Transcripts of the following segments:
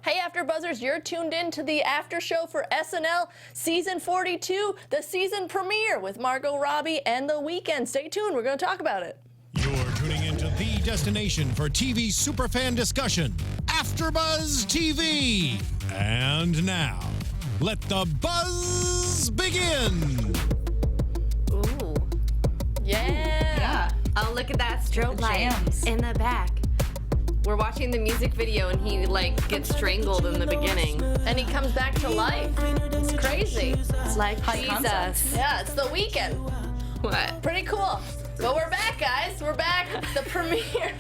Hey, AfterBuzzers, you're tuned in to the after show for SNL Season 42, the season premiere with Margot Robbie and The Weeknd. Stay tuned, we're going to talk about it. You're tuning into the destination for TV superfan discussion, AfterBuzz TV. And now, let the buzz begin. Ooh. Yeah. Oh, look at that strobe light jams. in the back. We're watching the music video and he like gets strangled in the beginning. And he comes back to life. It's crazy. It's like concept. Jesus. Yeah, it's The Weeknd. What? Pretty cool. But we're back, guys. We're back. The premiere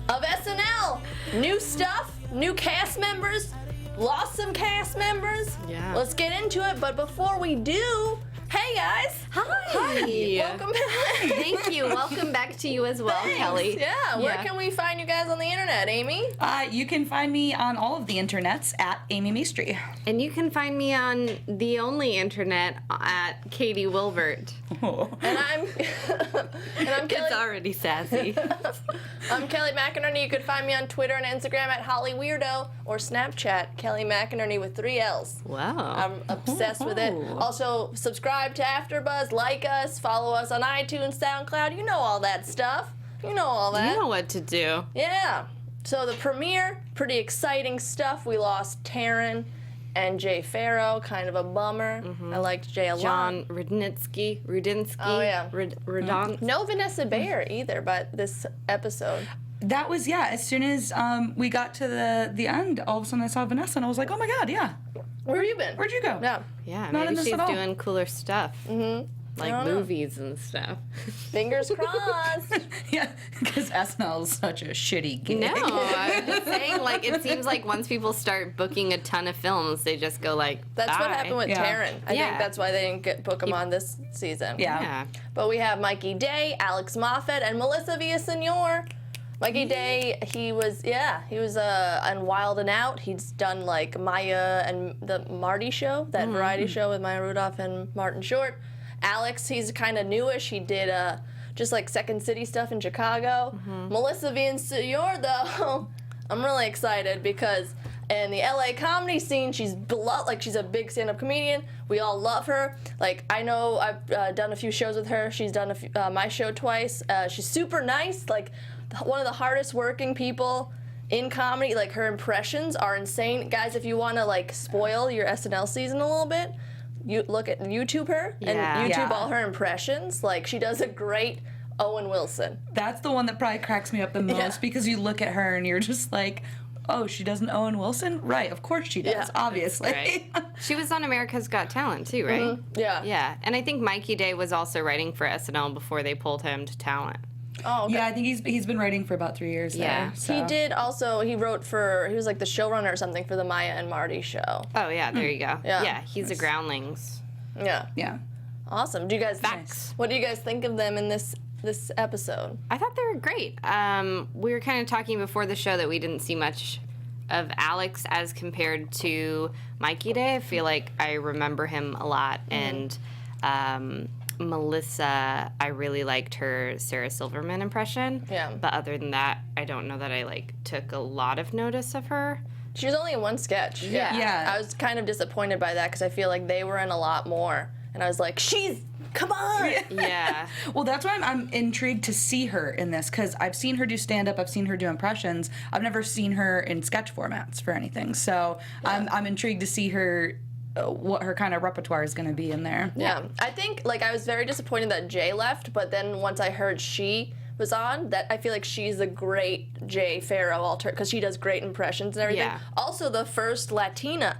of SNL. New stuff, new cast members, lost some cast members. Yeah. Let's get into it. But before we do, hey guys. Hi. Welcome back. Thank you. Welcome back to you as well, Thanks. Kelly. Yeah. Where can we find you guys on the internet, Amy? You can find me on all of the internets at Amy Maestri. And you can find me on the only internet at Katie Wilbert. And I'm Kelly. It's already sassy. I'm Kelly McInerney. You could find me on Twitter and Instagram at HollyWeirdo or Snapchat Kelly McInerney with 3 L's. Wow. I'm obsessed with it. Also, subscribe to AfterBuzz, like us, follow us on iTunes, SoundCloud. You know all that stuff. You know all that. You know what to do. Yeah. So the premiere, pretty exciting stuff. We lost Taryn and Jay Farrow, kind of a bummer. I liked Jay a lot. John Rudinsky. Oh, yeah. Rudon. No Vanessa Bayer either, but this episode. That was, as soon as we got to the end, all of a sudden I saw Vanessa and I was like, oh my God, yeah. Where have you been? Where'd you go? Yeah. Yeah, Not in maybe this she's at all. doing cooler stuff. Like don't know. movies and stuff. Fingers crossed. Yeah, because SNL is such a shitty gig. No, I was just saying, like, it seems like once people start booking a ton of films, they just go like, That's what bye. happened with Yeah. Taryn. I Yeah. think that's why they didn't book him on this season. Yeah. Yeah. But we have Mikey Day, Alex Moffitt, and Melissa Villasenor. Mikey Day, he was on Wild and Out. He's done like Maya and the Marty Show, that variety show with Maya Rudolph and Martin Short. Alex, he's kind of newish. He did just like Second City stuff in Chicago. Melissa Villasenor, though, I'm really excited because in the LA comedy scene, she's beloved. Like, she's a big stand-up comedian. We all love her. Like, I know I've done a few shows with her. She's done my show twice. She's super nice. Like, one of the hardest working people in comedy. Like, her impressions are insane. Guys, if you want to like spoil your SNL season a little bit, you look at YouTube her and YouTube all her impressions. Like, she does a great Owen Wilson. That's the one that probably cracks me up the most because you look at her and you're just like, oh, she does an Owen Wilson? Right, of course she does, Yeah. obviously. Right. She was on America's Got Talent too, right? Yeah. Yeah, and I think Mikey Day was also writing for SNL before they pulled him to talent. Oh, okay. Yeah, I think he's been writing for about 3 years Yeah. there. So. He did also, he was like the showrunner or something for the Maya and Marty show. Oh yeah, there you go. Yeah. Yeah, he's a Groundlings. Yeah. Yeah. Awesome. Do you guys Facts. What do you guys think of them in this episode? I thought they were great. We were kind of talking before the show that we didn't see much of Alex as compared to Mikey Day. I feel like I remember him a lot, and Melissa, I really liked her Sarah Silverman impression. Yeah. But other than that, I don't know that I like took a lot of notice of her. She was only in one sketch. Yeah. I was kind of disappointed by that because I feel like they were in a lot more. And I was like, come on. Yeah. Well, that's why I'm intrigued to see her in this, because I've seen her do stand-up, I've seen her do impressions. I've never seen her in sketch formats for anything. So I'm intrigued to see her, what her kind of repertoire is going to be in there. Yeah. I think, like, I was very disappointed that Jay left, but then once I heard she was on, that I feel like she's a great Jay Farrow because she does great impressions and everything. Yeah. Also the first Latina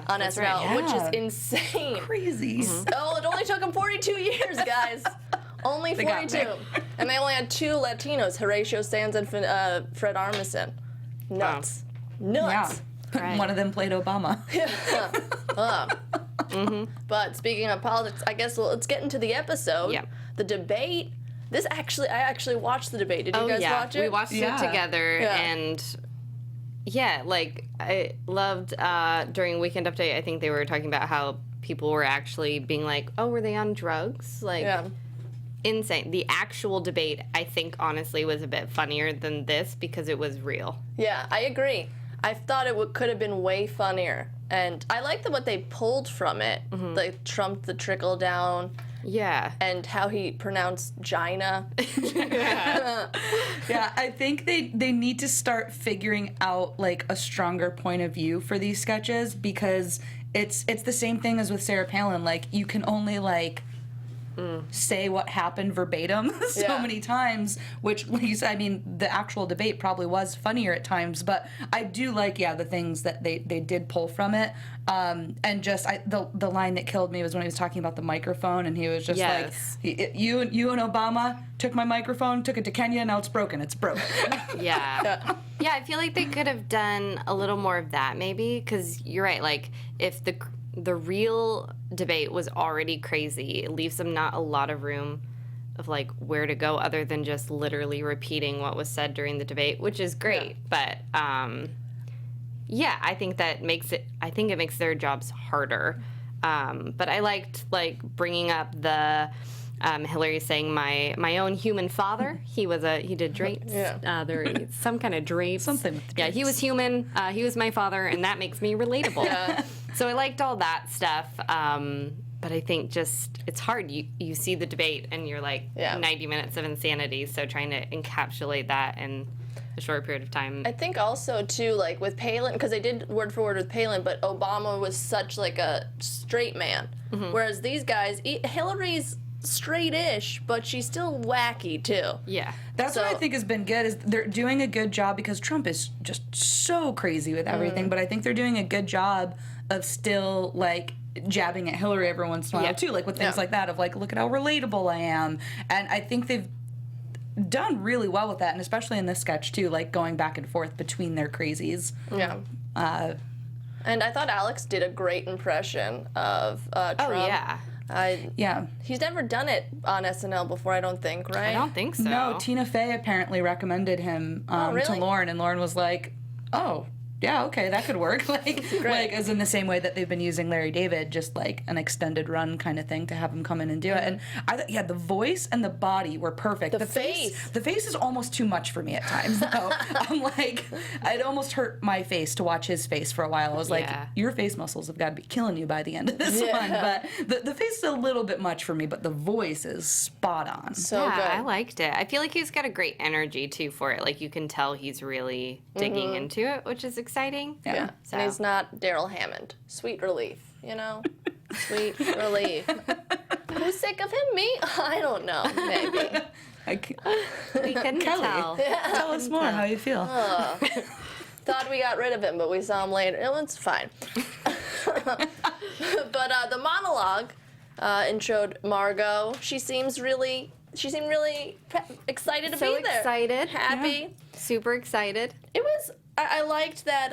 on that's SNL, right. which is Yeah. insane. Crazy. Oh, it only took them 42 years, guys. Only They got 42. And they only had 2 Latinos, Horatio Sanz and Fred Armisen. Nuts. Nuts. Yeah. Right. One of them played Obama. But speaking of politics, I guess let's get into the episode. Yep. The debate. I actually watched the debate. Did you guys watch it? We watched Yeah. it together, Yeah. and like I loved during Weekend Update. I think they were talking about how people were actually being like, "Oh, were they on drugs?" Like, Yeah. insane. The actual debate, I think, honestly, was a bit funnier than this because it was real. Yeah, I agree. I thought it could have been way funnier. And I liked what they pulled from it, like Trump, the trickle down. Yeah. And how he pronounced Gina. Yeah, I think they need to start figuring out like a stronger point of view for these sketches, because it's the same thing as with Sarah Palin. Like, you can only like say what happened verbatim so many times, which, like you said, I mean, the actual debate probably was funnier at times, but I do like, the things that they did pull from it. And just the line that killed me was when he was talking about the microphone, and he was just like, you and Obama took my microphone, took it to Kenya, now it's broken. It's broken. Yeah, I feel like they could have done a little more of that, maybe, because you're right. Like, if the real debate was already crazy, it leaves them not a lot of room of like where to go other than just literally repeating what was said during the debate, which is great. But I think it makes their jobs harder. But I liked like bringing up the Hillary saying my own human father. He did drapes. Some kind of drapes. Something with drapes. He was human. He was my father, and that makes me relatable. So I liked all that stuff. But I think just it's hard. You see the debate and you're like 90 minutes of insanity. So trying to encapsulate that in a short period of time. I think also too, like with Palin, because they did word for word with Palin, but Obama was such like a straight man, whereas these guys, Hillary's straight-ish, but she's still wacky too. Yeah. That's what I think has been good, is they're doing a good job, because Trump is just so crazy with everything, but I think they're doing a good job of still like jabbing at Hillary every once in a while too, like with things like that of like, look at how relatable I am. And I think they've done really well with that, and especially in this sketch too, like going back and forth between their crazies. Yeah. And I thought Alex did a great impression of Trump. Oh, yeah. He's never done it on SNL before, I don't think, right? I don't think so. No, Tina Fey apparently recommended him to Lauren, and Lauren was like, oh, yeah, okay, that could work. Like as in the same way that they've been using Larry David, just like an extended run kind of thing to have him come in and do it. And the voice and the body were perfect. The face is almost too much for me at times, though. I'm like, it almost hurt my face to watch his face for a while. I was like, your face muscles have got to be killing you by the end of this one. But the face is a little bit much for me, but the voice is spot on. So good. I liked it. I feel like he's got a great energy too for it. Like, you can tell he's really digging into it, which is exciting. Yeah. So. And he's not Daryl Hammond. Sweet relief, you know? Sweet relief. Who's sick of him? Me? I don't know. Maybe. We couldn't tell. Tell us more how you feel. Thought we got rid of him, but we saw him later. It's fine. But the monologue introed Margot. She seemed really excited to be there. So excited. Happy. Yeah. Super excited. It was... I liked that,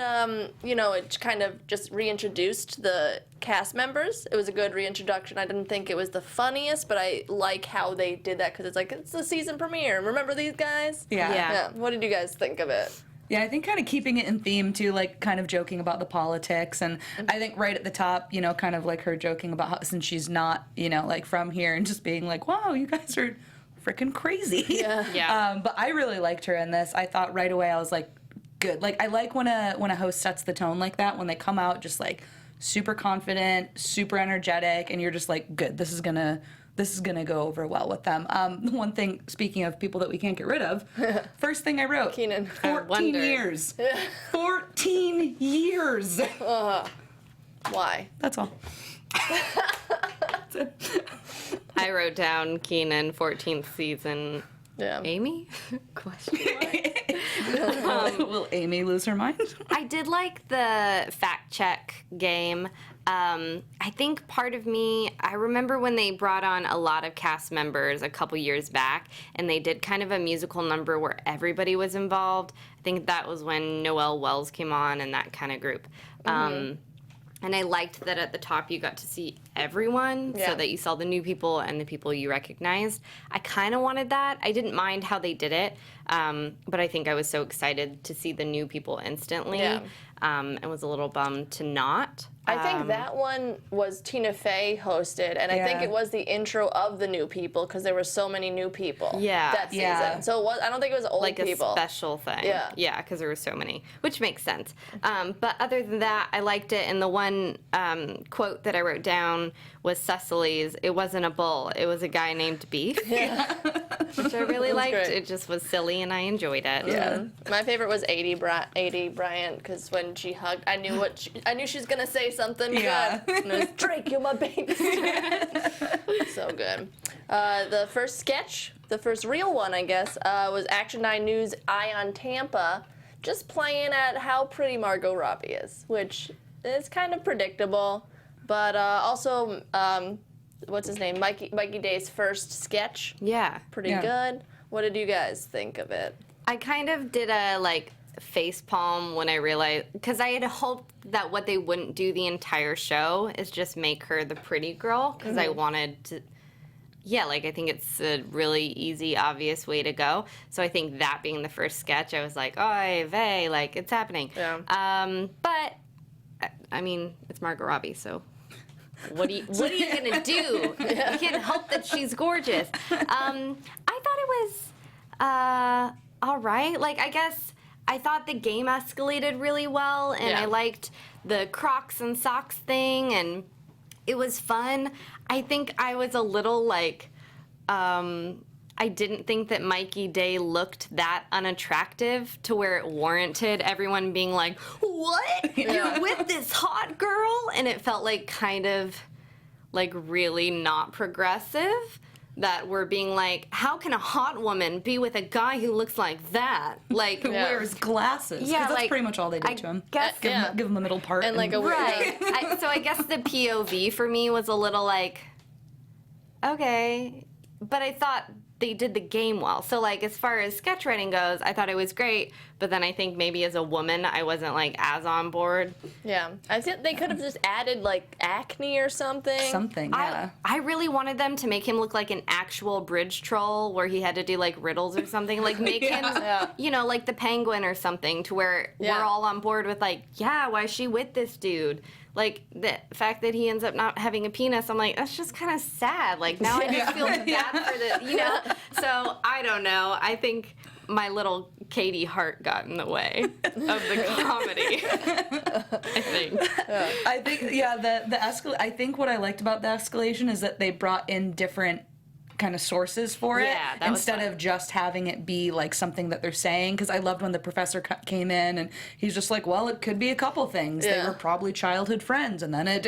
it kind of just reintroduced the cast members. It was a good reintroduction. I didn't think it was the funniest, but I like how they did that, because it's like, it's the season premiere. Remember these guys? Yeah. What did you guys think of it? Yeah, I think kind of keeping it in theme, too, like kind of joking about the politics. And I think right at the top, kind of like her joking about how, since she's not, like from here, and just being like, wow, you guys are freaking crazy. Yeah. But I really liked her in this. I thought right away, I was like, good. Like, I like when a host sets the tone like that, when they come out just like super confident, super energetic, and you're just like, good, this is gonna go over well with them. One thing, speaking of people that we can't get rid of, first thing I wrote, Kenan. 14 years. 14 years. Why? That's all. I wrote down Kenan, 14th season. Yeah. Amy? Question mark. Will Amy lose her mind? I did like the fact check game. I think part of me, I remember when they brought on a lot of cast members a couple years back, and they did kind of a musical number where everybody was involved. I think that was when Noelle Wells came on and that kind of group. And I liked that at the top you got to see everyone, so that you saw the new people and the people you recognized. I kind of wanted that. I didn't mind how they did it, but I think I was so excited to see the new people instantly, and was a little bummed to not. I think that one was Tina Fey hosted, and I think it was the intro of the new people because there were so many new people that season. So I don't think it was old people. Like a special thing. Yeah. Yeah, because there were so many, which makes sense. But other than that, I liked it. And the one quote that I wrote down was Cecily's, "It wasn't a bull, it was a guy named Beef." Yeah. Which I really liked. Great. It just was silly, and I enjoyed it. Yeah. My favorite was 80 Bryant because when she hugged, I knew she was gonna say something good. And it was, "Drake, you're my baby." So good. The first sketch, the first real one, I guess, was Action 9 News' Eye on Tampa, just playing at how pretty Margot Robbie is, which is kind of predictable, but also. What's his name? Mikey Day's first sketch. Yeah. Pretty good. What did you guys think of it? I kind of did a, face palm when I realized, because I had hoped that what they wouldn't do the entire show is just make her the pretty girl, because I wanted to, I think it's a really easy, obvious way to go. So I think that being the first sketch, I was like, oy vey, it's happening. Yeah. But, I mean, it's Margot Robbie, so... What are you gonna do? You can't help that she's gorgeous. I thought it was all right. I guess I thought the game escalated really well, and I liked the Crocs and socks thing, and it was fun. I think I was a little I didn't think that Mikey Day looked that unattractive to where it warranted everyone being like, "What? You're with this hot girl?" And it felt kind of really not progressive. That we're being like, how can a hot woman be with a guy who looks like that? Wears glasses. Yeah, that's pretty much all they did to him. Give him the middle part. And a wig. Right. So I guess the POV for me was a little okay. But I thought they did the game well. So, as far as sketch writing goes, I thought it was great. But then I think maybe as a woman, I wasn't, as on board. Yeah. I think they could have just added, acne or something. Something, yeah. I really wanted them to make him look like an actual bridge troll where he had to do, riddles or something. Make him, like the Penguin or something, to where we're all on board with, why is she with this dude? The fact that he ends up not having a penis, I'm like, that's just kind of sad. Now I just feel bad for the, So, I don't know. I think my little Katie heart got in the way of the comedy. I think, I think what I liked about the escalation is that they brought in different kind of sources for it instead of just having it be something that they're saying, because I loved when the professor came in and he's just like, well, it could be a couple things. They were probably childhood friends, and then it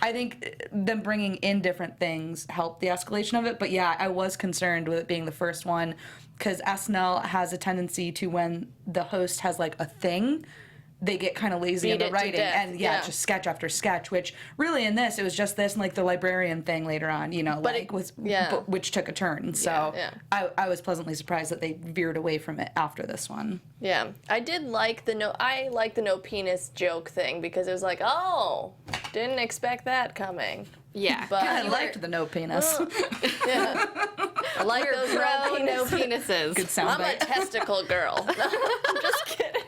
I think them bringing in different things helped the escalation of it. But I was concerned with it being the first one, because SNL has a tendency to, when the host has a thing, they get kind of lazy in the writing, and just sketch after sketch, which really in this, it was just this and the librarian thing later on, which took a turn. So I was pleasantly surprised that they veered away from it after this one. Yeah. I did like the no penis joke thing, because it was oh, didn't expect that coming. Yeah. But I liked the no penis. I like those no penises. Good sound I'm bite. a testicle girl. I'm just kidding.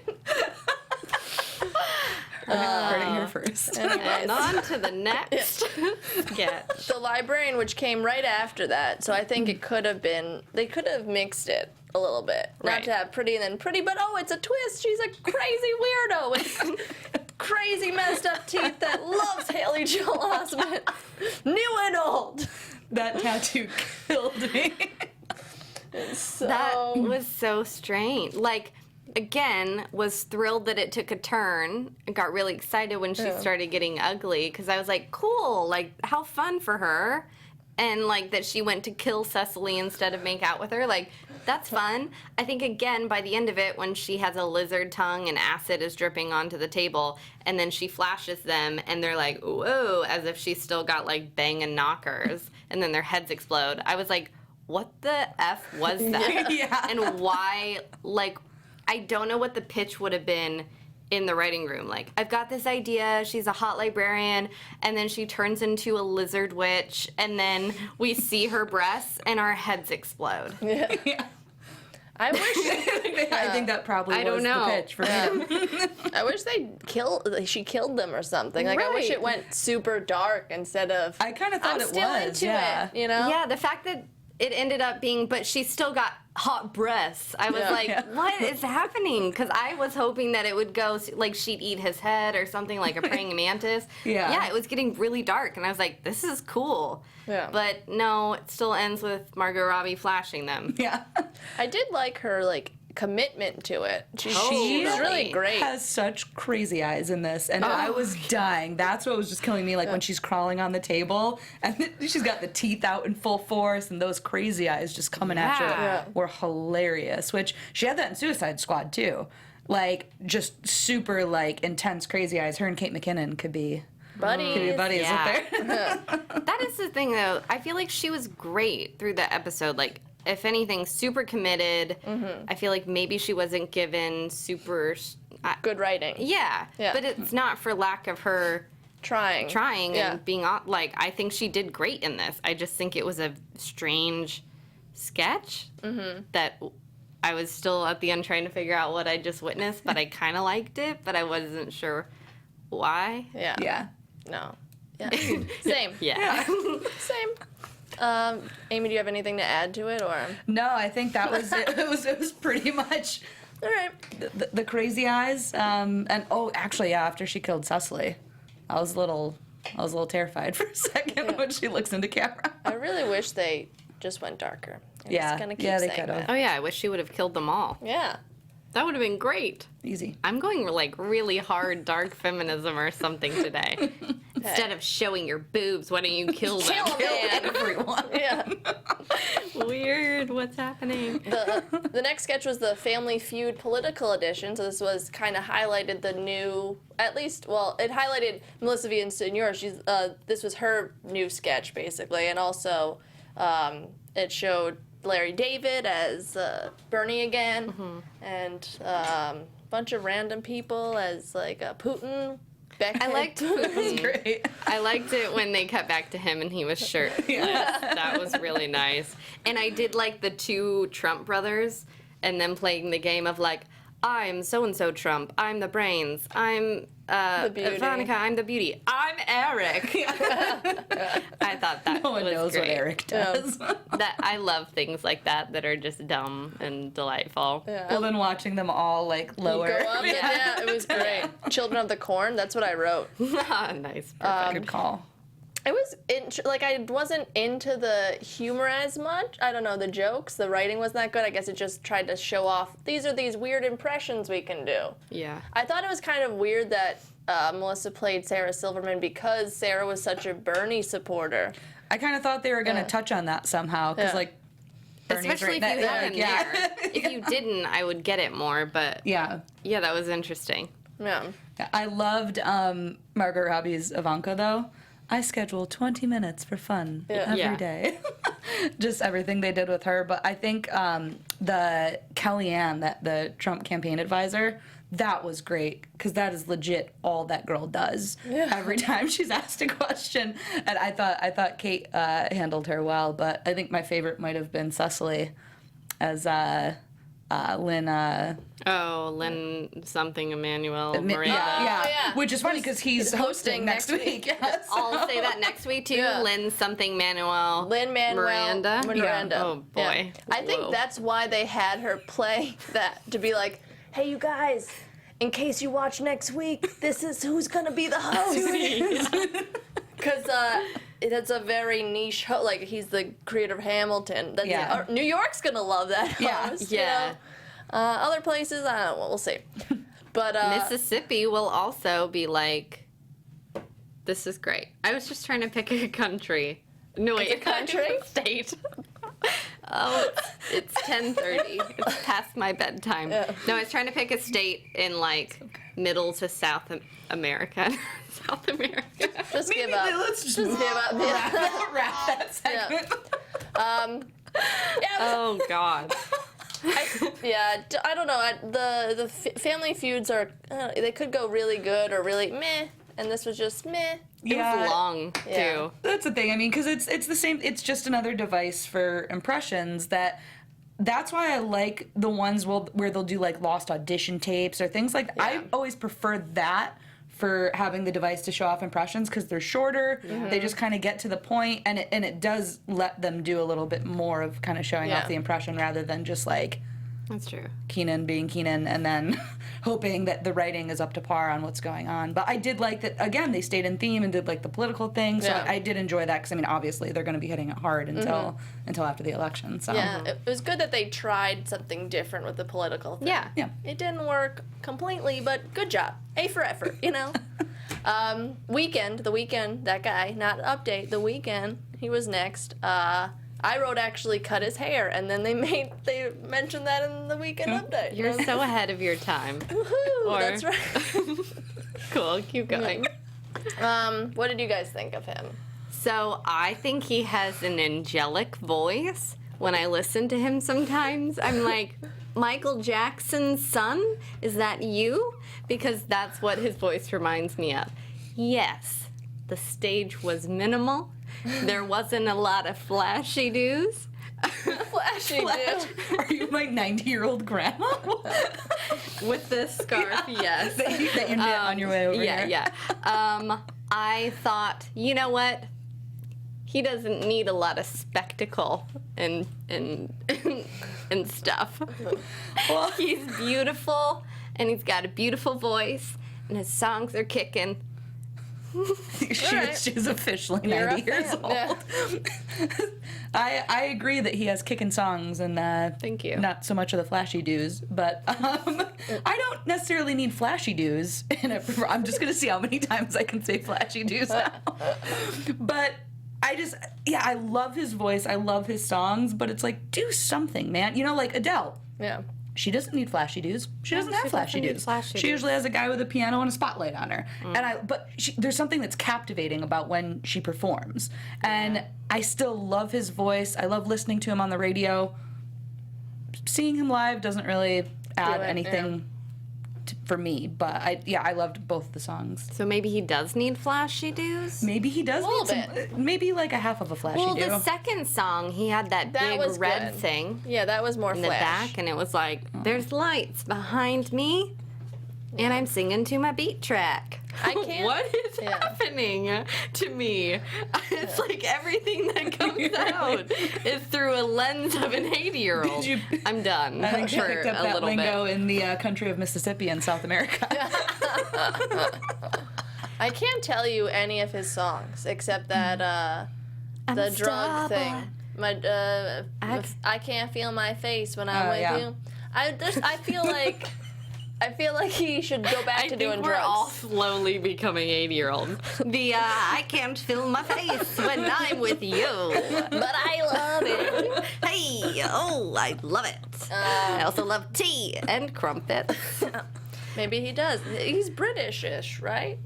Heard it here first. And on to the next sketch. The librarian, which came right after that, so I think they could have mixed it a little bit. Not to have pretty and then pretty, but it's a twist. She's a crazy weirdo with crazy messed up teeth that loves Haley Joel Osment. New and old. That tattoo killed me. That was so strange. Again, was thrilled that it took a turn. I got really excited when she started getting ugly, because I was like, cool, how fun for her. And that she went to kill Cecily instead of make out with her. That's fun. I think, again, by the end of it, when she has a lizard tongue and acid is dripping onto the table, and then she flashes them, and they're like, whoa, as if she's still got Bang and Knockers, and then their heads explode. I was like, what the F was that? And why, I don't know what the pitch would have been in the writing room. I've got this idea, she's a hot librarian, and then she turns into a lizard witch, and then we see her breasts, and our heads explode. I wish they think that probably I don't was know. the pitch for him. I wish she killed them or something. Like, I wish Right. it went super dark instead of, I kind of thought I'm it still was. into Yeah. it, you know? Yeah, the fact that it ended up being, but she still got hot breasts. I was Yeah. like, Yeah. what is happening? Because I was hoping that it would go, like, she'd eat his head or something, like a praying mantis. Yeah. Yeah, it was getting really dark, and I was like, this is cool. Yeah. But no, it still ends with Margot Robbie flashing them. Yeah. I did like her, like, commitment to it. She Totally. was really great. Has such crazy eyes in this, and I was dying. That's what was just killing me. Like when she's crawling on the table, and she's got the teeth out in full force, and those crazy eyes just coming at Yeah. you were hilarious. Which she had that in Suicide Squad too. Like just super like intense crazy eyes. Her and Kate McKinnon could be Buddies. buddies Yeah. up there. That is the thing, though. I feel like she was great through the episode. Like, if anything, super committed. I feel like maybe she wasn't given super... Good writing. Yeah, Yeah. but it's not for lack of her Trying. trying and being on. Like, I think she did great in this. I just think it was a strange sketch that I was still at the end trying to figure out what I just witnessed, but I kind of liked it, but I wasn't sure why. Yeah. Yeah. No. Yeah. Same. Yeah. Same. Amy, do you have anything to add to it, or? No, I think that was it. It was pretty much All right. the crazy eyes. And actually, yeah, after she killed Cecily, I was a little terrified for a second when she looks into camera. I really wish they just went darker. I'm Yeah. just gonna keep Yeah, they saying could've. that. Oh, yeah, I wish she would have killed them all. Yeah. That would have been great. Easy. I'm going like really hard dark feminism or something today. Instead of showing your boobs, why don't you kill them? Kill man. Everyone. Yeah. Weird. What's happening? The next sketch was the Family Feud political edition. So this was kind of highlighted the new, at least, well, it highlighted Melissa Villaseñor. She's this was her new sketch basically, and also it showed Larry David as Bernie again, and a bunch of random people as like Putin. I liked Putin. Great. I liked it when they cut back to him and he was shirtless. That was really nice. And I did like the two Trump brothers and them playing the game of like, I'm so-and-so Trump, I'm the brains, I'm The beauty. Ivanka, I'm the beauty, I'm Eric. I thought that No one was knows great. what Eric does. That I love things like that are just dumb and delightful. Well, then watching them all like lower. Go up, yeah, it was great. Children of the Corn, that's what I wrote. Nice. Perfect. Good call. I was I wasn't into the humor as much. I don't know, the jokes, the writing wasn't that good. I guess it just tried to show off, these are these weird impressions we can do. Yeah. I thought it was kind of weird that Melissa played Sarah Silverman because Sarah was such a Bernie supporter. I kind of thought they were gonna touch on that somehow, because Yeah. like, Bernie's Especially right if you there, had like, him yeah. there. If you didn't, I would get it more, but Yeah. yeah, that was interesting. Yeah. I loved Margot Robbie's Ivanka though. I schedule 20 minutes for fun every Yeah. day. Just everything they did with her. But I think the Kellyanne, the Trump campaign advisor, that was great, because that is legit all that girl does. Every time she's asked a question. And I thought Kate handled her well, but I think my favorite might have been Cecily as Lynn. Lynn something Emmanuel Miranda. yeah. Which is funny because he's hosting next next week. Yes. I'll say that next week too. Yeah. Lynn something Manuel. Lin-Manuel Miranda. Oh boy. Yeah. I think Whoa. that's why they had her play that, to be like, hey, you guys, in case you watch next week, this is who's gonna be the host. Because that's a very niche host. Like, he's the creator of Hamilton. That's Yeah. New York's gonna love that host. Yeah. You know? Other places, I don't know. We'll see. But Mississippi will also be like, this is great. I was just trying to pick a country. No, wait, a country? State. Oh, it's 10:30. It's past my bedtime. Yeah. No, I was trying to pick a state in like middle to South America. South America. just give up. Let's just Just give up. Yeah. wrap that segment. Yeah, Oh God. I don't know. The Family Feuds are, they could go really good or really meh, and this was just meh. It was long Yeah. too. That's the thing. I mean, because it's the same. It's just another device for impressions that that's why I like the ones where they'll do like lost audition tapes or things like that. I always prefer that for having the device to show off impressions because they're shorter. They just kind of get to the point, and it does let them do a little bit more of kind of showing off the impression rather than just like That's true. Kenan being Kenan and then hoping that the writing is up to par on what's going on. But I did like that, again, they stayed in theme and did like the political thing, so I did enjoy that because, I mean, obviously they're going to be hitting it hard until after the election. So. Yeah, it was good that they tried something different with the political thing. Yeah. It didn't work completely, but good job. A for effort, you know? Weeknd, that guy, not Update, the Weeknd, he was next. I wrote actually cut his hair, and then they mentioned that in the Weekend Update. You're so ahead of your time. Woohoo, that's right. Cool, keep going. What did you guys think of him? So I think he has an angelic voice. When I listen to him sometimes, I'm like, Michael Jackson's son? Is that you? Because that's what his voice reminds me of. Yes, the stage was minimal. There wasn't a lot of flashy doos. Flashy dude. Are you my 90-year-old grandma? With this scarf, yes. that you knit on your way over here? Yeah. I thought, you know what? He doesn't need a lot of spectacle and stuff. Well, he's beautiful, and he's got a beautiful voice, and his songs are kicking. She's officially 90 years old. Yeah. I agree that he has kicking songs and Thank you. Not so much of the flashy doos, but I don't necessarily need flashy doos. I'm just gonna see how many times I can say flashy doos now. But I love his voice. I love his songs, but it's like, do something, man. You know, like Adele. Yeah. She doesn't need flashy doos. She doesn't have flashy doos. She usually has a guy with a piano and a spotlight on her. But there's something that's captivating about when she performs. And I still love his voice. I love listening to him on the radio. Seeing him live doesn't really add anything for me. But I loved both the songs. So maybe he does need flashy doos? Maybe he does need some, maybe like a half of a flashy do. Well, the second song, he had that big was red good. thing Yeah, that was more in the flash. back, and it was like, there's lights behind me, and I'm singing to my beat track. I can't. What is happening to me? It's like everything that comes out is through a lens of an 80-year-old. I'm done I think for she picked up a that little lingo bit. in the country of Mississippi in South America. I can't tell you any of his songs except that the drug thing. I can't feel my face when I'm with you. I feel like he should go back to doing I think we're drugs. all slowly becoming 80-years. I can't feel my face when I'm with you, but I love it. Hey, I love it. I also love tea and crumpets. Maybe he does. He's British-ish, right?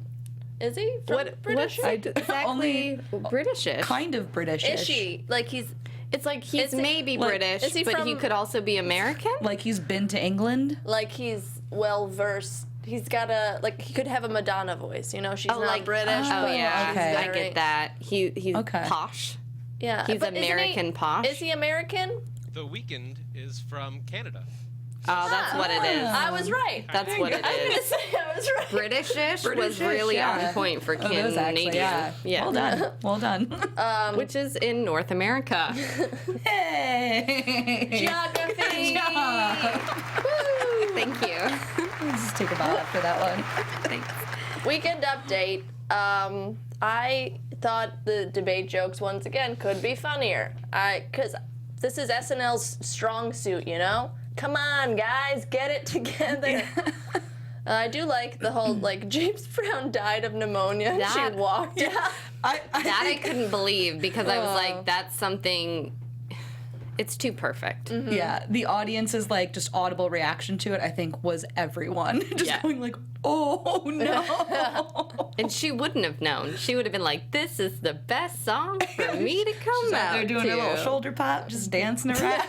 Is he? British? Exactly Britishish. Kind of British-ish. Is she? Like he's. It's like he's maybe like, British, is he but he from- could also be American. Like he's been to England. Like he's well versed. He's got he could have a Madonna voice. You know, she's not like British. Oh but yeah, she's okay. I very- get that. He's Okay. posh. Yeah, He's but isn't American posh. Is he American? The Weeknd is from Canada. Oh, that's what it is. I was right. That's what it I was gonna is. say I was right. Britishish was British-ish, really yeah. on point for Oh, those actually, Canadian. yeah. Well done. Well done. Which is in North America. Hey. Geography. Thank you. Let's just take a bow after that one. Thanks. Weekend update. I thought the debate jokes once again could be funnier. Because this is SNL's strong suit, you know? Come on, guys, get it together. I do like the whole, like, James Brown died of pneumonia and she That- walked out. I couldn't believe because I was like, that's something. It's too perfect. Yeah, the audience's like just audible reaction to it, I think, was everyone just Yeah. going like, "Oh no!" And she wouldn't have known. She would have been like, "This is the best song for me to come She's out out there doing to." her little shoulder pop, just dancing around.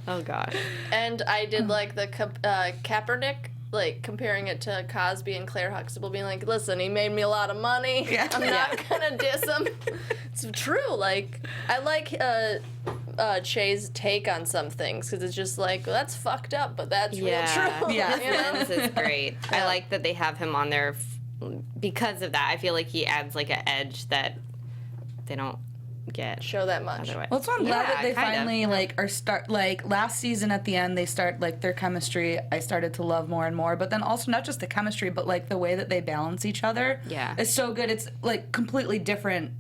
Oh gosh. And I did like the Kaepernick, like comparing it to Cosby and Claire Huxtable, being like, "Listen, he made me a lot of money. Yeah. I'm not gonna diss him." It's true. Like I like Che's take on some things because it's just like, well, that's fucked up, but that's real true. Yeah. You know? This is great. I like that they have him on there because of that. I feel like he adds like an edge that they don't get Show that much. otherwise. Well, that's why I'm glad that they kind of. finally last season at the end they start like their chemistry. I started to love more and more, but then also not just the chemistry, but like the way that they balance each other. Yeah. It's so good. It's like completely different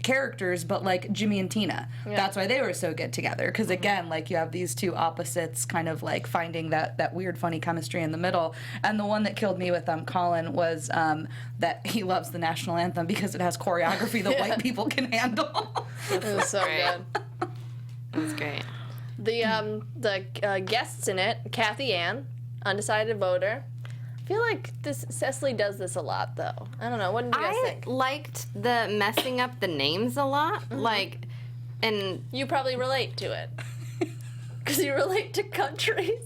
characters, but like Jimmy and Tina. That's why they were so good together. Because again, like you have these two opposites, kind of like finding that weird, funny chemistry in the middle. And the one that killed me with Colin was that he loves the national anthem because it has choreography that white people can handle. It was so Great. good. That was great. The guests in it, Kathy Ann, undecided voter. I feel like Cecily does this a lot, though. I don't know. What did you guys I think? liked the messing up the names a lot. Like, and You probably relate to it. Because you relate to countries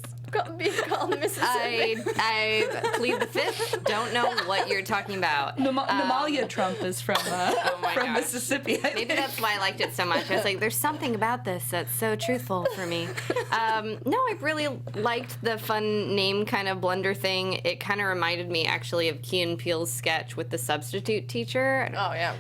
being called Mississippi. I plead the fifth. Don't know what you're talking about. Namalia Trump is from my from gosh. Mississippi. I Maybe think. that's why I liked it so much. I was like, there's something about this that's so truthful for me. No, I really liked the fun name kind of blunder thing. It kind of reminded me actually of Key and Peele's sketch with the substitute teacher. Oh, yeah.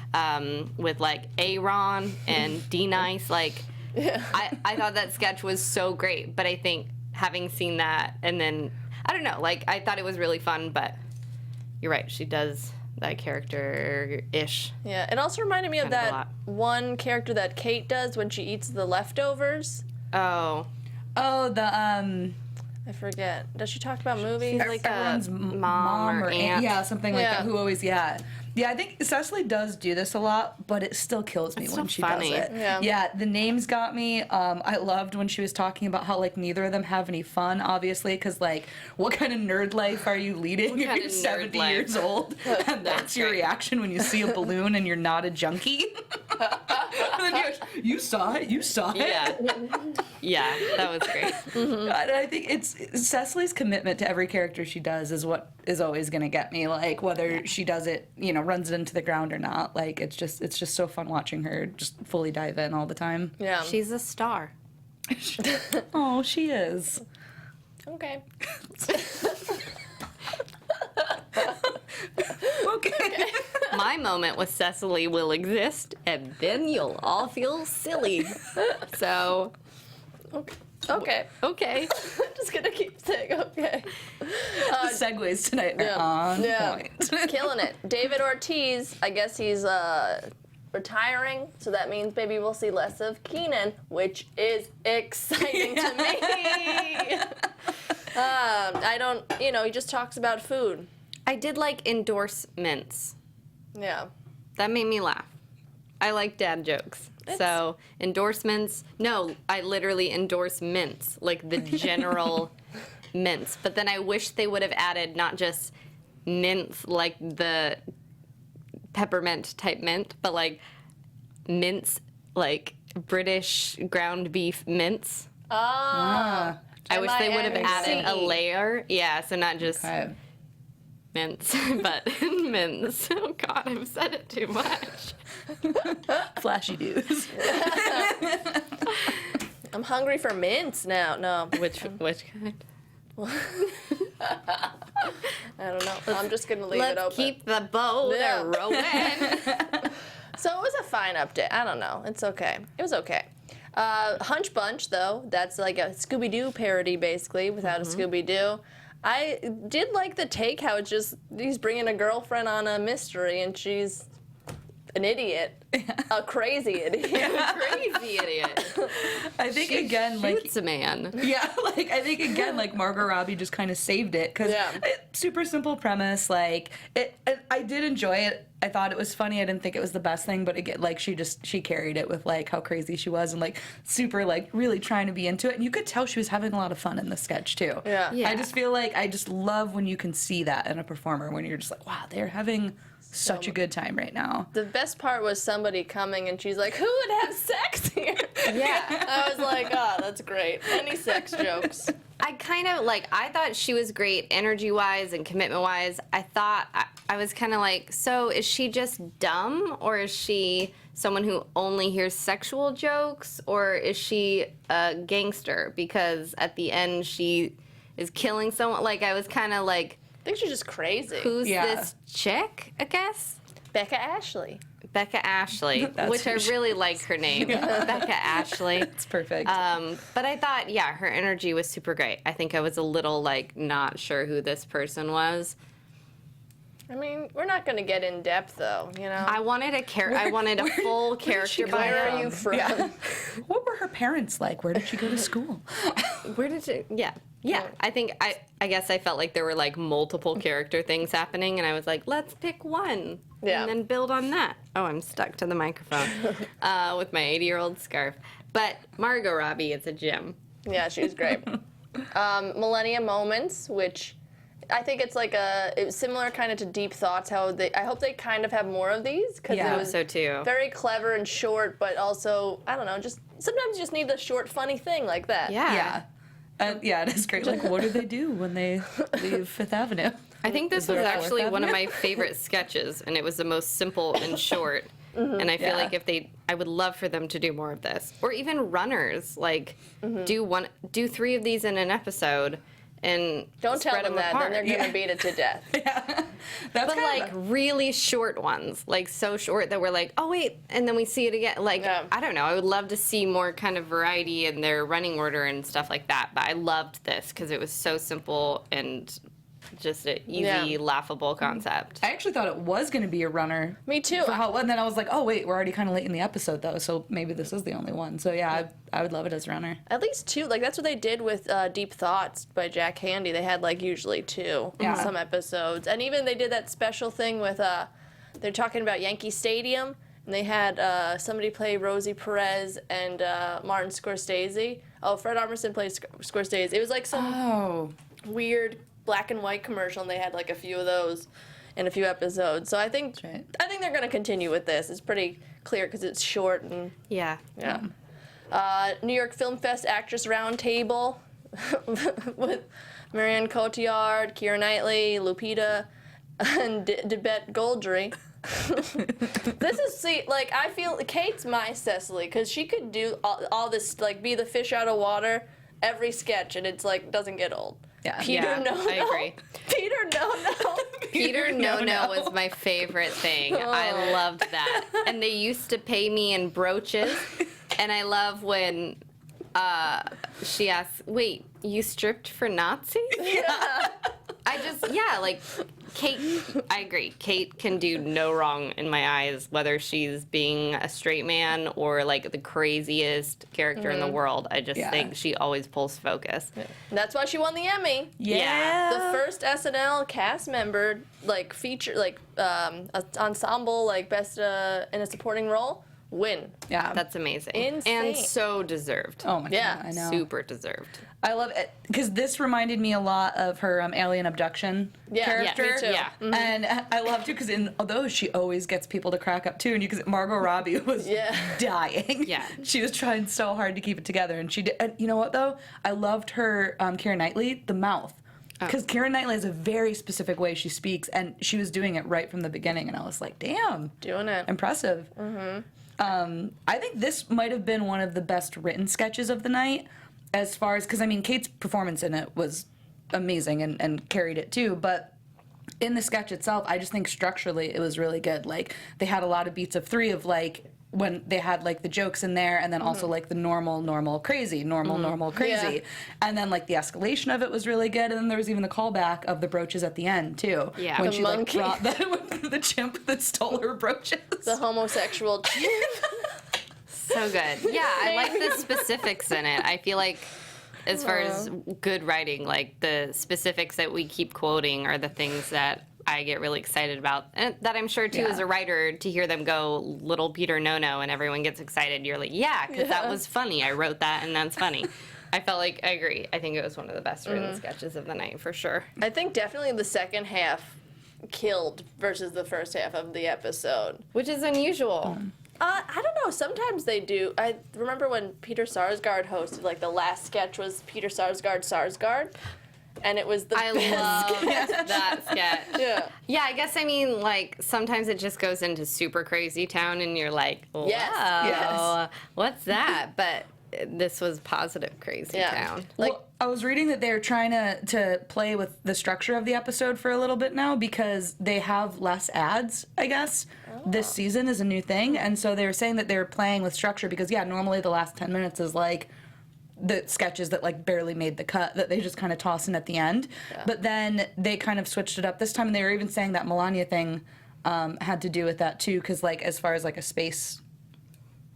With like Aaron and D-Nice. Like, I thought that sketch was so great, but I think having seen that and then, I don't know, like, I thought it was really fun, but you're right, she does that character-ish. Yeah, it also reminded me of Kind of a that lot. one character that Kate does when she eats the leftovers. Oh. Oh, the I forget. Does she talk about movies? She's like everyone's a mom or aunt. Yeah, something like Yeah. that. Who always, yeah. Yeah, I think Cecily does do this a lot, but it still kills me It's when so she funny. does it. Yeah. The names got me. I loved when she was talking about how, like, neither of them have any fun, obviously, because, like, what kind of nerd life are you leading if kind you're of nerd 70 life? years old? And that's your great. reaction when you see a balloon and you're not a junkie? And then you're like, you saw it? You saw it? Yeah. Yeah, that was great. And I think it's Cecily's commitment to every character she does is what is always going to get me. Like whether she does it, runs it into the ground or not. Like it's just so fun watching her just fully dive in all the time. Yeah. She's a star. Oh, she is. Okay. Okay. My moment with Cecily will exist, and then you'll all feel silly. So, Okay. okay. I'm just gonna keep saying okay. The segues tonight are on point. Killing it. David Ortiz, I guess he's retiring, so that means maybe we'll see less of Keenan, which is exciting to me. I don't, he just talks about food. I did like endorsements. Yeah. That made me laugh. I like dad jokes. So, endorsements. No, I literally endorse mints, like the general mints. But then I wish they would have added not just mints like the peppermint type mint, but like mints, like British ground beef mints. Ah. I wish they would have added a M-I-N-C-E. layer. Yeah, so not just Okay. mints, but mints. Oh God, I've said it too much. Flashy dudes. I'm hungry for mints now. No. Which kind? I don't know. I'm just gonna leave it Let's open. keep the boat Yeah. rowing. So it was a fine update. I don't know. It's okay. It was okay. Hunch Bunch, though, that's like a Scooby-Doo parody, basically, without a Scooby-Doo. I did like the take, how it's just, he's bringing a girlfriend on a mystery, and she's an idiot. A crazy idiot. Crazy idiot. I think again, like Shoots a man. yeah, like I think again, like Margot Robbie just kind of saved it because Yeah. super simple premise. Like I did enjoy it. I thought it was funny. I didn't think it was the best thing, but again, like she carried it with like how crazy she was and like super like really trying to be into it. And you could tell she was having a lot of fun in the sketch too. Yeah. Yeah. I just feel like I just love when you can see that in a performer when you're just like, wow, they're having such a good time right now. The best part was somebody coming, and she's like, who would have sex here? Yeah. I was like, oh, that's great. Any sex jokes. I kind of I thought she was great energy-wise and commitment-wise. I was kind of like, so is she just dumb, or is she someone who only hears sexual jokes, or is she a gangster? Because at the end she is killing someone. I was kind of like, I think she's just crazy. who's this chick, I guess? Becca Ashley. Becca Ashley, which I really like her name. Becca Ashley. It's perfect. But I thought, her energy was super great. I think I was a little, not sure who this person was. I mean, we're not going to get in depth, though, you know? I wanted a full character bio. Where are you from? Yeah. What were her parents like? Where did she go to school? Where did she... Yeah. I guess I felt like there were, multiple character things happening, and I was like, let's pick one. Yeah. And then build on that. Oh, I'm stuck to the microphone with my 80-year-old scarf. But Margot Robbie is a gem. Yeah, she was great. Millennium Moments, which... I think it's it was similar kind of to Deep Thoughts. I hope they kind of have more of these because it was so too. Very clever and short, but also I don't know. Just sometimes you just need a short, funny thing like that. Yeah. It is great. What do they do when they leave Fifth Avenue? I think this was actually one of my favorite sketches, and it was the most simple and short. And I feel like I would love for them to do more of this, or even runners. Do 3 of these in an episode. And don't tell them that, apart. then they're gonna beat it to death. But really short ones, so short that we're like, oh wait, and then we see it again. I don't know. I would love to see more kind of variety in their running order and stuff like that. But I loved this because it was so simple and just an easy, laughable concept. I actually thought it was going to be a runner. Me too. And then I was like, oh wait, we're already kind of late in the episode though, so maybe this is the only one. So yeah, I would love it as a runner. At least 2. That's what they did with Deep Thoughts by Jack Handy. They had usually 2 in some episodes, and even they did that special thing with they're talking about Yankee Stadium, and they had somebody play Rosie Perez and Martin Scorsese. Oh, Fred Armisen plays Scorsese. It was some weird black and white commercial, and they had a few of those in a few episodes. So I think they're going to continue with this. It's pretty clear because it's short and Yeah. New York Film Fest Actress Roundtable with Marianne Cotillard, Keira Knightley, Lupita, and Debette Goldry. This is I feel Kate's my Cecily because she could do all this be the fish out of water every sketch, and it's doesn't get old. Yeah. Peter No. I agree. Peter No. Peter No was my favorite thing. I loved that. And they used to pay me in brooches. And I love when she asks, wait, you stripped for Nazis? Yeah. Kate, I agree. Kate can do no wrong in my eyes, whether she's being a straight man or the craziest character in the world. I just think she always pulls focus. And that's why she won the Emmy. Yeah. The first SNL cast member, feature, ensemble, best in a supporting role, win. Yeah. That's amazing. Insane. And so deserved. Oh my Yeah. God, I know. Super deserved. I love it because this reminded me a lot of her alien abduction character. me too. Yeah. And I loved it because in those she always gets people to crack up too. And because Margot Robbie was dying. Yeah. She was trying so hard to keep it together, and she did. And you know what though? I loved her Keira Knightley, the mouth. Because Keira Knightley has a very specific way she speaks, and she was doing it right from the beginning, and I was like, damn. Doing it. Impressive. Mm-hmm. I think this might have been one of the best written sketches of the night, as far as, because Kate's performance in it was amazing and carried it too, but in the sketch itself, I just think structurally it was really good. They had a lot of beats of 3 of when they had the jokes in there, and then also the normal crazy, normal crazy, and then the escalation of it was really good, and then there was even the callback of the brooches at the end too. Yeah. When The she monkey. brought the chimp that stole her brooches. The homosexual chimp. So good. Yeah, I like the specifics in it. I feel like as far as good writing, the specifics that we keep quoting are the things that I get really excited about. And that I'm sure, too, as a writer, to hear them go, little Peter No, and everyone gets excited. You're like, because that was funny. I wrote that, and that's funny. I felt I agree. I think it was one of the best written sketches of the night, for sure. I think definitely the second half killed versus the first half of the episode. Which is unusual. I don't know. Sometimes they do. I remember when Peter Sarsgaard hosted, like, the last sketch was Peter Sarsgaard, and it was the I best love sketch. that sketch. Yeah. Yeah, I guess, I mean, like, sometimes it just goes into super crazy town and you're like, wow, Yes. what's that? But this was positive crazy town. Like, Well, I was reading that they're trying to play with the structure of the episode for a little bit now because they have less ads, I guess. This season is a new thing. And so they were saying that they're playing with structure because, yeah, normally the last 10 minutes is like the sketches that like barely made the cut that they just kind of toss in at the end. But then they kind of switched it up this time. And they were even saying that Melania thing had to do with that too because like as far as like a space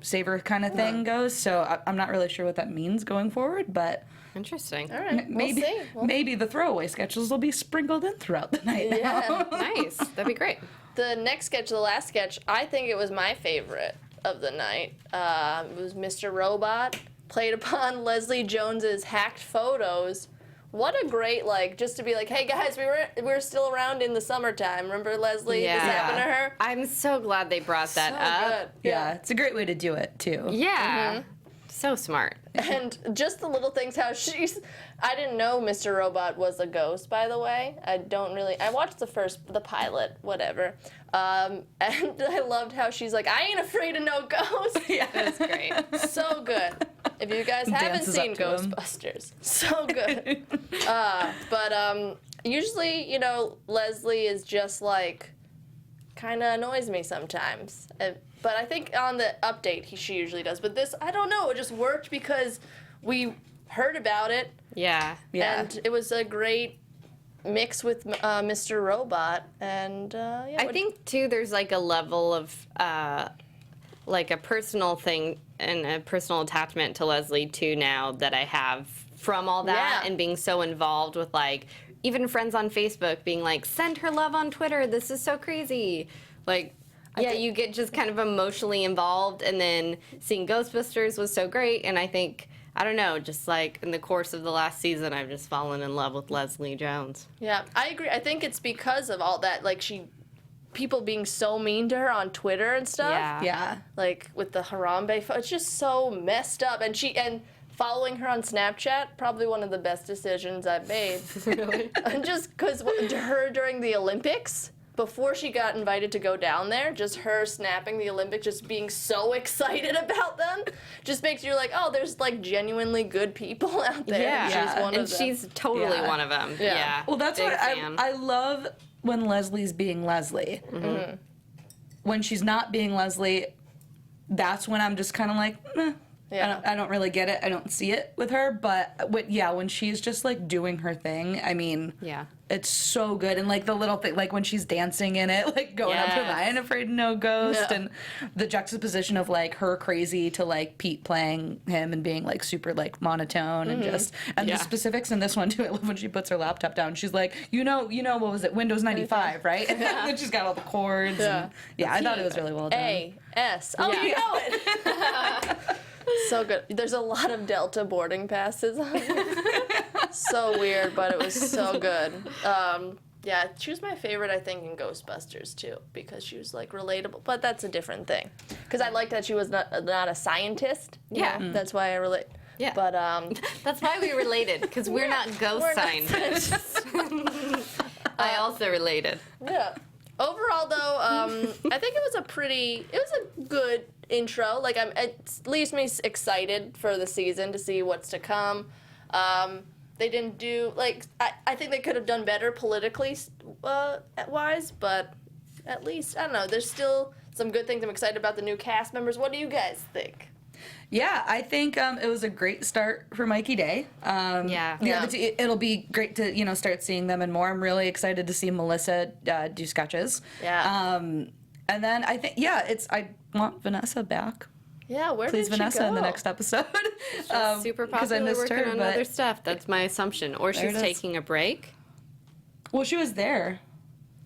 saver kind of thing goes. So I'm not really sure what that means going forward, but Interesting. all right, maybe we'll see. maybe the throwaway sketches will be sprinkled in throughout the night now. Nice. That'd be great. The next sketch, the last sketch, I think it was my favorite of the night. It was Mr. Robot, played upon Leslie Jones's hacked photos. What a great, like, just to be like, hey guys, we were still around in the summertime. Remember Leslie? This happened to her? I'm so glad they brought that So up. good. Yeah, it's a great way to do it too. Yeah. So smart. And just the little things, how I didn't know Mr. Robot was a ghost, by the way. I watched the pilot, whatever. And I loved how she's like, I ain't afraid of no ghosts. Yeah, That's great. So good. If you guys haven't Dances seen up to him. Ghostbusters, so good. But usually, you know, Leslie is just like, kind of annoys me sometimes. But I think on the update, she usually does. But this, I don't know, it just worked because we heard about it. Yeah. Yeah. And it was a great mix with Mr. Robot. And yeah, I think, too, there's like a level of like a personal thing and a personal attachment to Leslie, too, now that I have from all that Yeah. and being so involved with like even friends on Facebook being like, send her love on Twitter. This is so crazy. Like, yeah, you get just kind of emotionally involved. And then seeing Ghostbusters was so great. And I think, I don't know, just like in the course of the last season, I've just fallen in love with Leslie Jones. Yeah, I agree. I think it's because of all that, like people being so mean to her on Twitter and stuff. Yeah. Yeah. Like with the Harambe, it's just so messed up. And following her on Snapchat, probably one of the best decisions I've made. Really? And just because her during the Olympics, before she got invited to go down there, just her snapping the Olympics, just being so excited about them, just makes you like, oh, there's like genuinely good people out there. Yeah. She's one and of them. she's totally Yeah. one of them. Yeah. Yeah. Well, that's Big what fan. I love when Leslie's being Leslie. Mm-hmm. When she's not being Leslie, that's when I'm just kind of like, eh. Yeah. I don't really get it. I don't see it with her. But when she's just like doing her thing, I mean, Yeah. it's so good. And like the little thing, like when she's dancing in it, like going up to Yes. I ain't afraid of no ghost, Yeah. and the juxtaposition of like her crazy to like Pete playing him and being like super like monotone and just and Yeah. the specifics in this one too. I love when she puts her laptop down. She's like, you know what was it? Windows 95, right? And then she's got all the chords. Yeah. And, I thought it was really well done. A-S. Oh, Yeah. you know it. So good. There's a lot of Delta boarding passes on it. So weird, but it was so good. Yeah, she was my favorite, I think, in Ghostbusters, too, because she was, like, relatable. But that's a different thing. Because I liked that she was not a scientist. you Yeah. know? That's why I relate. Yeah. But, That's why we related, because we're not ghost we're not scientists. I also related. yeah. Overall, though, I think it was a good intro. Like, it leaves me excited for the season to see what's to come. They didn't do, like, I think they could have done better politically wise, but at least, I don't know, there's still some good things. I'm excited about the new cast members. What do you guys think? Yeah, I think it was a great start for Mikey Day. Yeah. It'll be great to start seeing them and more. I'm really excited to see Melissa do sketches. Yeah. And then I think I want Vanessa back. Yeah, where Please, did she Vanessa, go? in the next episode. Super 'cause I popular missed working her, on but- other stuff. That's my assumption. Or There she's it is. taking a break. Well, she was there,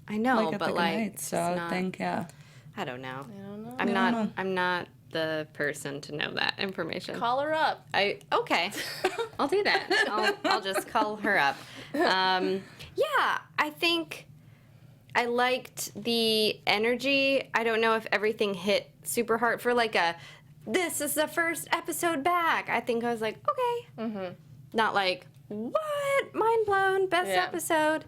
I know, like at but the like, night, so it's I not- think I don't know. I don't know. I'm not the person to know that information. Call her up. Okay, I'll do that. I'll just call her up. Yeah, I think I liked the energy. I don't know if everything hit super hard for like this is the first episode back. I think I was like, okay. Mm-hmm. Not like, what? Mind blown. Best episode.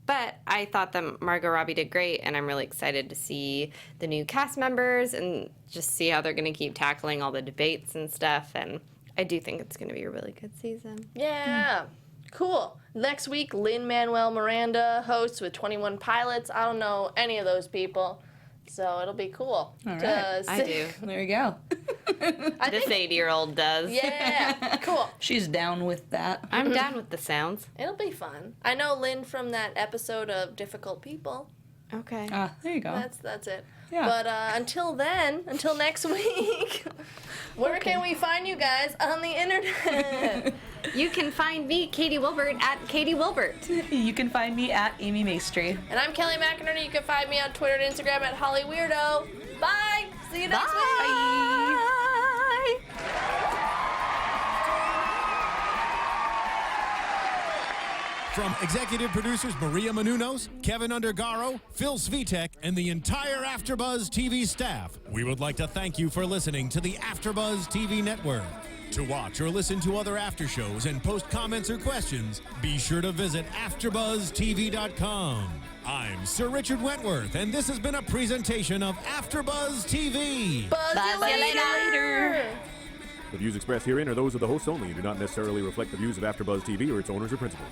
But I thought that Margot Robbie did great, and I'm really excited to see the new cast members and just see how they're going to keep tackling all the debates and stuff. And I do think it's going to be a really good season. Yeah. Cool. Next week, Lin-Manuel Miranda hosts with 21 Pilots. I don't know any of those people, so it'll be cool. All right. I do. There you go. This 80-year-old does. Yeah. Cool. She's down with that. I'm down with the sounds. It'll be fun. I know Lynn from that episode of Difficult People. Okay. There you go. That's it. Yeah. But until next week, where can we find you guys on the internet? You can find me, Katie Wilbert, at Katie Wilbert. You can find me at Amy Maestri. And I'm Kelly McInerney. You can find me on Twitter and Instagram at HollyWeirdo. Bye. See you next week. Bye. From executive producers Maria Menounos, Kevin Undergaro, Phil Svitek, and the entire AfterBuzz TV staff, we would like to thank you for listening to the AfterBuzz TV network. To watch or listen to other after shows and post comments or questions, be sure to visit AfterBuzzTV.com. I'm Sir Richard Wentworth, and this has been a presentation of AfterBuzz TV. Buzz you later. The views expressed herein are those of the hosts only and do not necessarily reflect the views of AfterBuzz TV or its owners or principals.